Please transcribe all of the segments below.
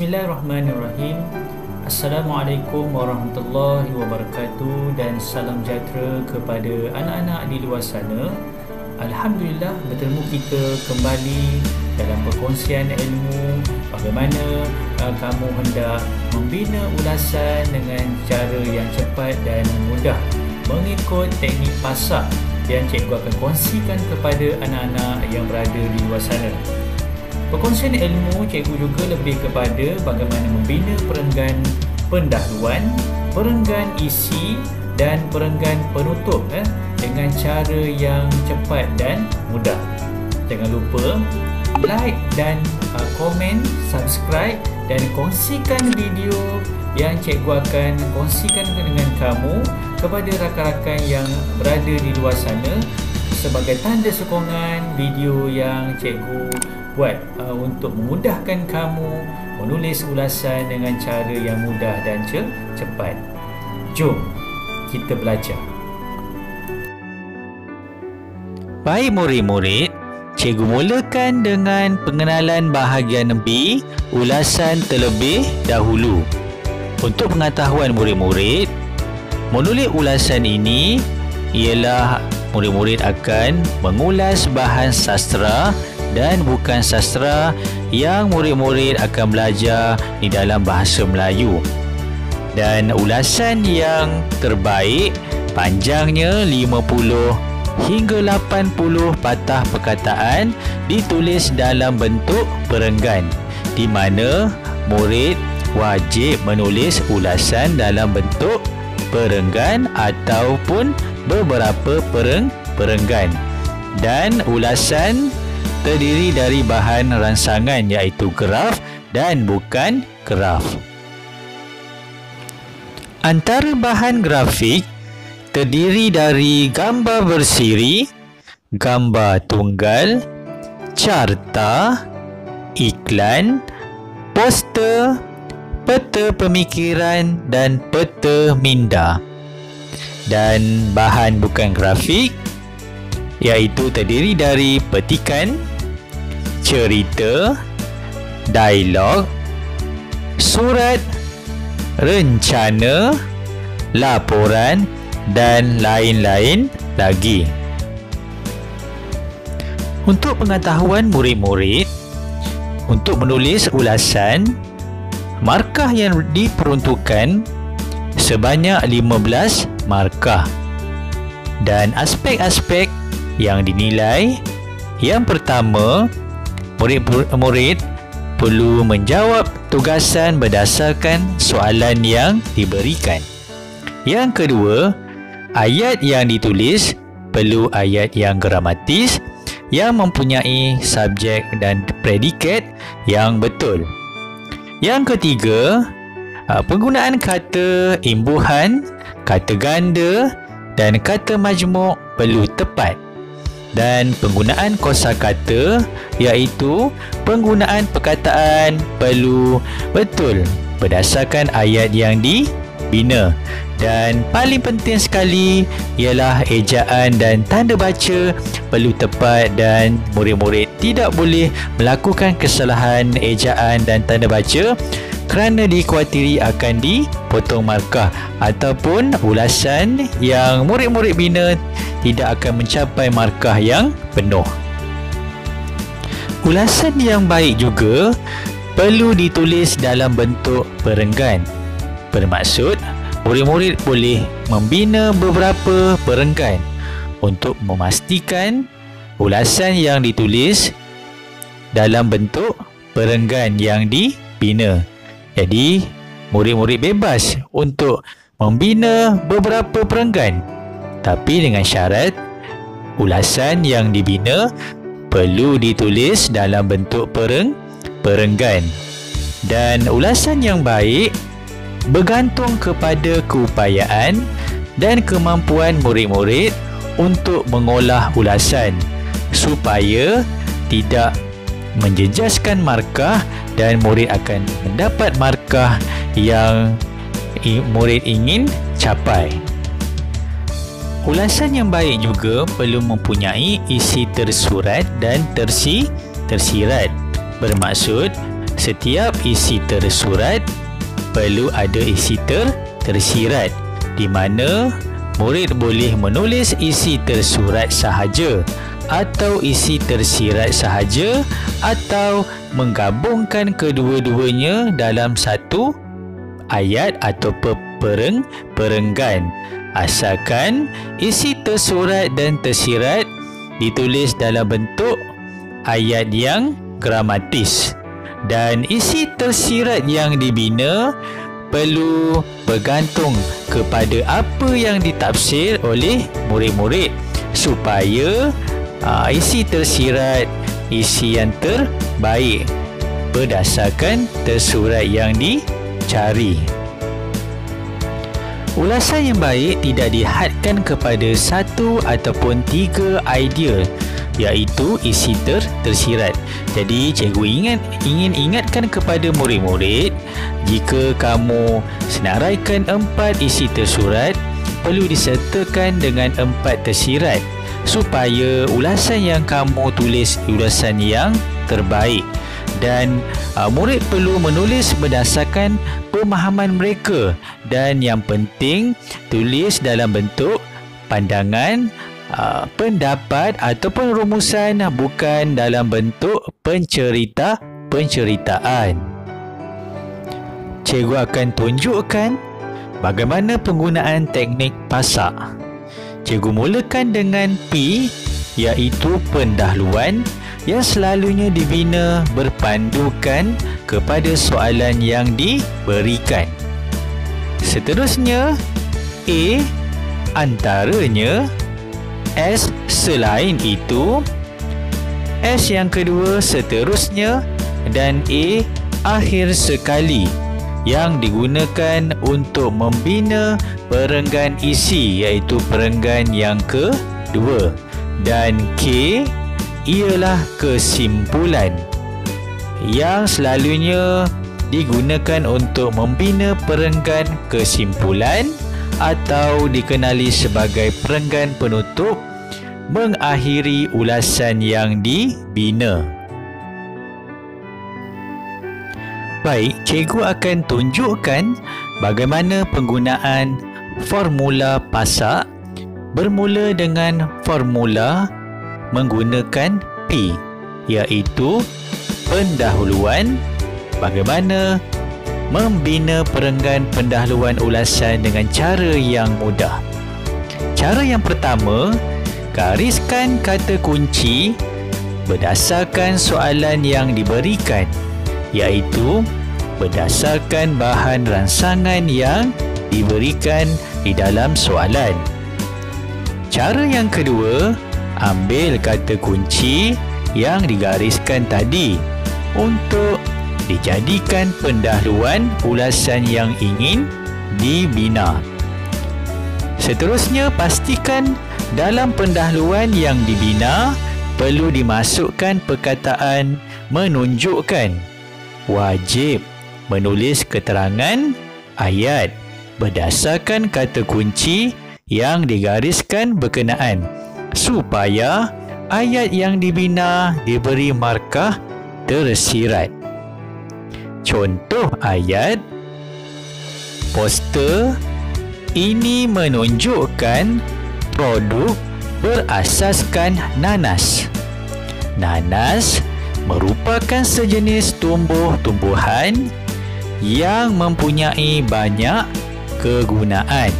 Bismillahirrahmanirrahim. Assalamualaikum warahmatullahi wabarakatuh dan salam sejahtera kepada anak-anak di luar sana. Alhamdulillah, bertemu kita kembali dalam perkongsian ilmu bagaimana kamu hendak membina ulasan dengan cara yang cepat dan mudah mengikut teknik PASAH yang cikgu akan kongsikan kepada anak-anak yang berada di luar sana. Perkongsian ilmu cikgu juga lebih kepada bagaimana membina perenggan pendahuluan, perenggan isi dan perenggan penutup dengan cara yang cepat dan mudah. Jangan lupa like dan komen, subscribe dan kongsikan video yang cikgu akan kongsikan dengan kamu kepada rakan-rakan yang berada di luar sana sebagai tanda sokongan video yang cikgu buat untuk memudahkan kamu menulis ulasan dengan cara yang mudah dan cepat. Jom kita belajar. Baik murid-murid, cikgu mulakan dengan pengenalan bahagian B, ulasan terlebih dahulu. Untuk pengetahuan murid-murid, menulis ulasan ini ialah murid-murid akan mengulas bahan sastra dan bukan sastra yang murid-murid akan belajar di dalam bahasa Melayu. Dan ulasan yang terbaik panjangnya 50 hingga 80 patah perkataan ditulis dalam bentuk perenggan, di mana murid wajib menulis ulasan dalam bentuk perenggan ataupun beberapa perenggan. Dan ulasan terdiri dari bahan rangsangan iaitu graf dan bukan graf. Antara bahan grafik terdiri dari gambar bersiri, gambar tunggal, carta, iklan, poster, peta pemikiran dan peta minda. Dan bahan bukan grafik iaitu terdiri dari petikan, cerita, dialog, surat, rencana, laporan dan lain-lain lagi. Untuk pengetahuan murid-murid, untuk menulis ulasan, markah yang diperuntukkan sebanyak 15 markah. Dan aspek-aspek yang dinilai, yang pertama, murid-murid perlu menjawab tugasan berdasarkan soalan yang diberikan. Yang kedua, ayat yang ditulis perlu ayat yang gramatis yang mempunyai subjek dan predikat yang betul. Yang ketiga, penggunaan kata imbuhan, kata ganda dan kata majmuk perlu tepat. Dan penggunaan kosakata iaitu penggunaan perkataan perlu betul berdasarkan ayat yang dibina. Dan paling penting sekali ialah ejaan dan tanda baca perlu tepat dan murid-murid tidak boleh melakukan kesalahan ejaan dan tanda baca kerana dikhawatiri akan dipotong markah ataupun ulasan yang murid-murid bina tidak akan mencapai markah yang penuh. Ulasan yang baik juga perlu ditulis dalam bentuk perenggan. Bermaksud, murid-murid boleh membina beberapa perenggan untuk memastikan ulasan yang ditulis dalam bentuk perenggan yang dibina. Jadi, murid-murid bebas untuk membina beberapa perenggan, tapi dengan syarat ulasan yang dibina perlu ditulis dalam bentuk perenggan. Dan ulasan yang baik bergantung kepada keupayaan dan kemampuan murid-murid untuk mengolah ulasan supaya tidak menjejaskan markah dan murid akan mendapat markah yang murid ingin capai. Ulasan yang baik juga perlu mempunyai isi tersurat dan tersirat. Bermaksud, setiap isi tersurat perlu ada isi tersirat, di mana murid boleh menulis isi tersurat sahaja atau isi tersirat sahaja atau menggabungkan kedua-duanya dalam satu ayat atau perenggan, asalkan isi tersurat dan tersirat ditulis dalam bentuk ayat yang gramatis, dan isi tersirat yang dibina perlu bergantung kepada apa yang ditafsir oleh murid-murid supaya isi tersirat isi yang terbaik berdasarkan tersurat yang dicari. Ulasan yang baik tidak dihadkan kepada satu ataupun tiga idea, iaitu isi tersirat. Jadi cikgu ingin ingatkan kepada murid-murid, jika kamu senaraikan 4 isi tersurat, perlu disertakan dengan 4 tersirat supaya ulasan yang kamu tulis ulasan yang terbaik. Dan murid perlu menulis berdasarkan pemahaman mereka, dan yang penting tulis dalam bentuk pandangan, pendapat ataupun rumusan, bukan dalam bentuk penceritaan. Cikgu akan tunjukkan bagaimana penggunaan teknik pasak. Cikgu mulakan dengan P, iaitu pendahuluan yang selalunya dibina berpandukan kepada soalan yang diberikan. Seterusnya A, antaranya, S, selain itu, S yang kedua, seterusnya, dan A, akhir sekali, yang digunakan untuk membina perenggan isi, iaitu perenggan yang kedua. Dan K ialah kesimpulan, yang selalunya digunakan untuk membina perenggan kesimpulan atau dikenali sebagai perenggan penutup mengakhiri ulasan yang dibina. Baik, cikgu akan tunjukkan bagaimana penggunaan formula pasak, bermula dengan formula menggunakan P, iaitu pendahuluan, bagaimana membina perenggan pendahuluan ulasan dengan cara yang mudah. Cara yang pertama, gariskan kata kunci berdasarkan soalan yang diberikan, iaitu berdasarkan bahan rangsangan yang diberikan di dalam soalan. Cara yang kedua, ambil kata kunci yang digariskan tadi untuk dijadikan pendahuluan ulasan yang ingin dibina. Seterusnya, pastikan dalam pendahuluan yang dibina perlu dimasukkan perkataan menunjukkan. Wajib menulis keterangan ayat berdasarkan kata kunci yang digariskan berkenaan, supaya ayat yang dibina diberi markah tersirat. Contoh ayat: poster ini menunjukkan produk berasaskan nanas. Nanas merupakan sejenis tumbuh-tumbuhan yang mempunyai banyak kegunaan.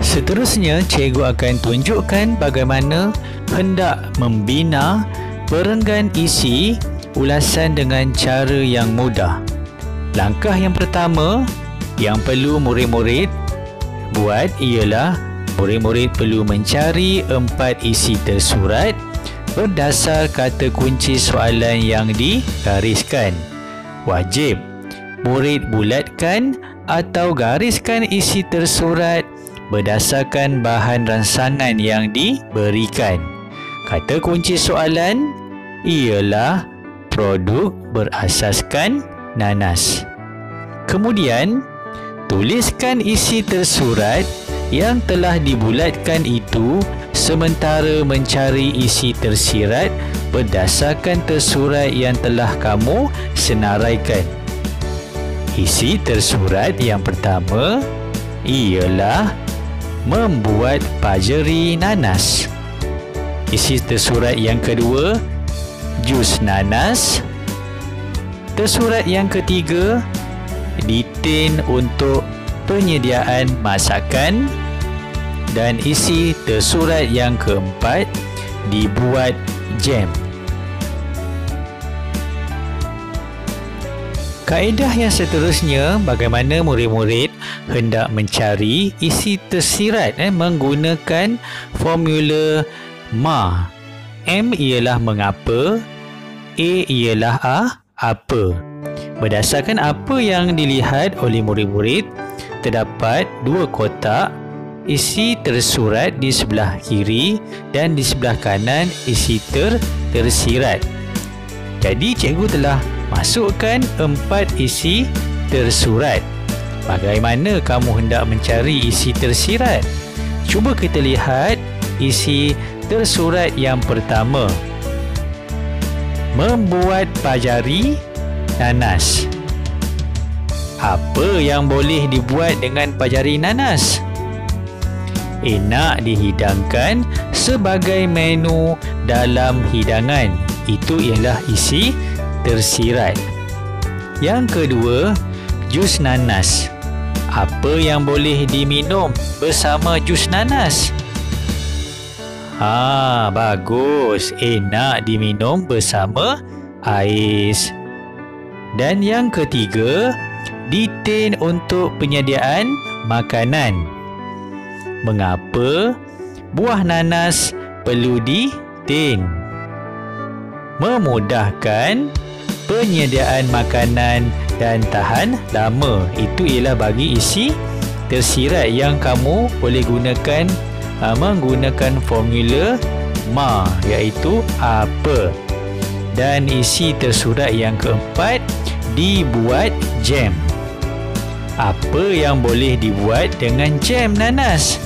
Seterusnya, cikgu akan tunjukkan bagaimana hendak membina perenggan isi ulasan dengan cara yang mudah. Langkah yang pertama yang perlu murid-murid buat ialah murid-murid perlu mencari 4 isi tersurat berdasar kata kunci soalan yang digariskan. Wajib murid bulatkan atau gariskan isi tersurat berdasarkan bahan rangsangan yang diberikan. Kata kunci soalan ialah produk berasaskan nanas. Kemudian, tuliskan isi tersurat yang telah dibulatkan itu sementara mencari isi tersirat berdasarkan tersurat yang telah kamu senaraikan. Isi tersurat yang pertama ialah membuat pajeri nanas. Isi tersurat yang kedua, jus nanas. Tersurat yang ketiga, ditin untuk penyediaan masakan. Dan isi tersurat yang keempat, dibuat jam. Kaedah yang seterusnya, bagaimana murid-murid hendak mencari isi tersirat menggunakan formula MA. M ialah mengapa, A ialah apa. Berdasarkan apa yang dilihat oleh murid-murid, terdapat dua kotak isi tersurat di sebelah kiri dan di sebelah kanan isi tersirat. Jadi cikgu telah masukkan 4 isi tersurat. Bagaimana kamu hendak mencari isi tersirat? Cuba kita lihat isi tersurat yang pertama. Membuat pajari nanas. Apa yang boleh dibuat dengan pajari nanas? Enak dihidangkan sebagai menu dalam hidangan. Itu ialah isi tersirat. Yang kedua, jus nanas. Apa yang boleh diminum bersama jus nanas? Bagus. Enak diminum bersama ais. Dan yang ketiga, ditin untuk penyediaan makanan. Mengapa buah nanas perlu ditin? Memudahkan penyediaan makanan dan tahan lama. Itu ialah bagi isi tersirat yang kamu boleh gunakan menggunakan formula MA, iaitu apa. Dan isi tersurat yang keempat, dibuat jam. Apa yang boleh dibuat dengan jam nanas?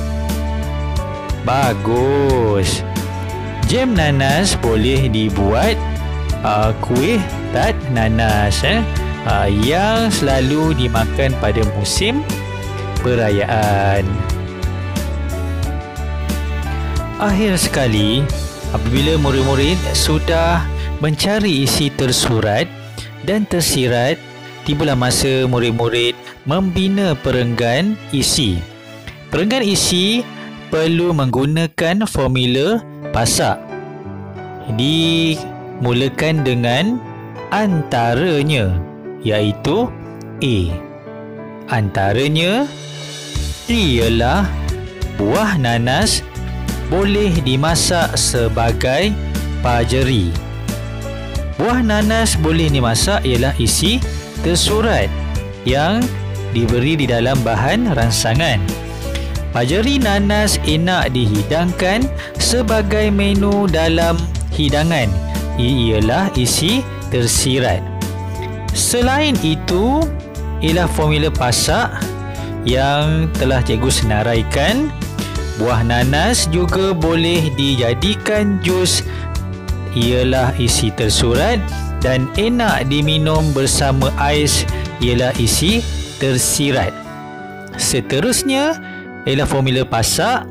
Bagus. Jam nanas boleh dibuat kuih tart nanas yang selalu dimakan pada musim perayaan. Akhir sekali, apabila murid-murid sudah mencari isi tersurat dan tersirat, tibalah masa murid-murid membina perenggan isi. Perenggan isi perlu menggunakan formula pasak. Dimulakan dengan antaranya, iaitu A. Antaranya ialah buah nanas boleh dimasak sebagai pajeri. Buah nanas boleh dimasak ialah isi tersurat yang diberi di dalam bahan rangsangan. Pajeri nanas enak dihidangkan sebagai menu dalam hidangan. Ialah isi tersirat. Selain itu, ialah formula pasak yang telah cikgu senaraikan. Buah nanas juga boleh dijadikan jus, ialah isi tersurat, dan enak diminum bersama ais ialah isi tersirat. Seterusnya ialah formula pasak.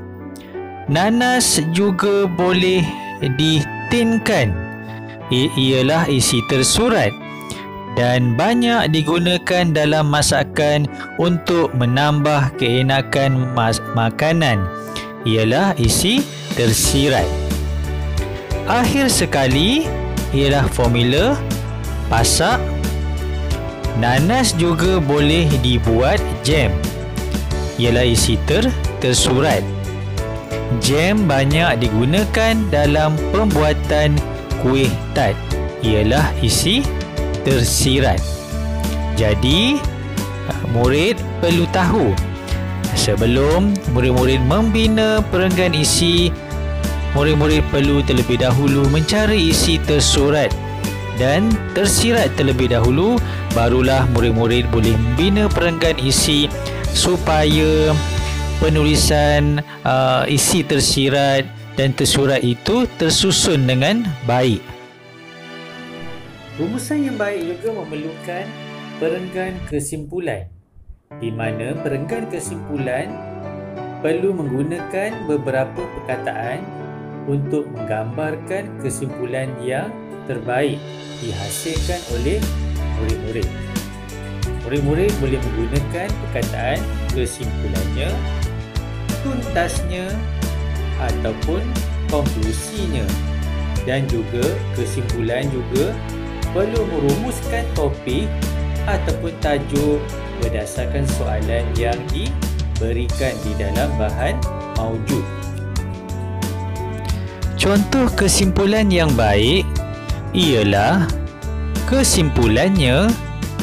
Nanas juga boleh ditinkan, ialah isi tersurat, dan banyak digunakan dalam masakan untuk menambah keenakan makanan, ialah isi tersirat. Akhir sekali ialah formula pasak. Nanas juga boleh dibuat jam, ialah isi tersurat. Jam banyak digunakan dalam pembuatan kuih tart, ialah isi tersirat. Jadi, murid perlu tahu, sebelum murid-murid membina perenggan isi, murid-murid perlu terlebih dahulu mencari isi tersurat dan tersirat terlebih dahulu, barulah murid-murid boleh membina perenggan isi supaya penulisan isi tersirat dan tersurat itu tersusun dengan baik. Rumusan yang baik juga memerlukan perenggan kesimpulan, di mana perenggan kesimpulan perlu menggunakan beberapa perkataan untuk menggambarkan kesimpulan yang terbaik dihasilkan oleh murid-murid. Murid-murid boleh menggunakan perkataan kesimpulannya, tuntasnya ataupun konklusinya. Dan juga kesimpulan juga perlu merumuskan topik ataupun tajuk berdasarkan soalan yang diberikan di dalam bahan maujud. Contoh kesimpulan yang baik ialah kesimpulannya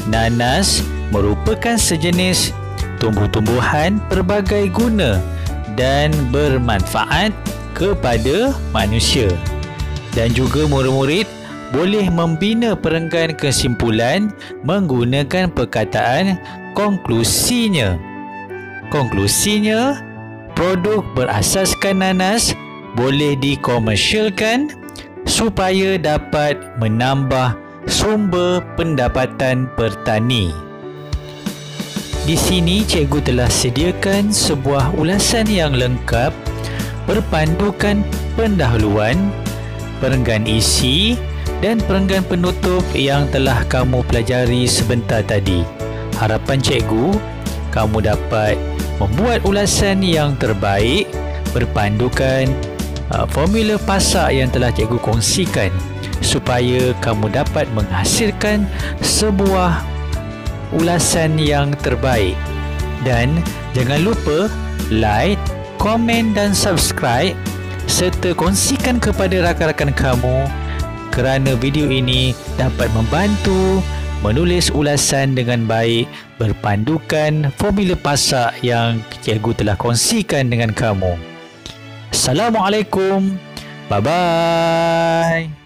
nanas merupakan sejenis tumbuh-tumbuhan pelbagai guna dan bermanfaat kepada manusia. Dan juga murid-murid boleh membina perenggan kesimpulan menggunakan perkataan konklusinya. Konklusinya, produk berasaskan nanas boleh dikomersialkan supaya dapat menambah sumber pendapatan petani. Di sini cikgu telah sediakan sebuah ulasan yang lengkap berpandukan pendahuluan, perenggan isi dan perenggan penutup yang telah kamu pelajari sebentar tadi. Harapan cikgu, kamu dapat membuat ulasan yang terbaik berpandukan formula pasak yang telah cikgu kongsikan supaya kamu dapat menghasilkan sebuah ulasan yang terbaik. Dan jangan lupa like, komen dan subscribe serta kongsikan kepada rakan-rakan kamu kerana video ini dapat membantu menulis ulasan dengan baik berpandukan formula pasak yang cikgu telah kongsikan dengan kamu. Assalamualaikum. Bye-bye.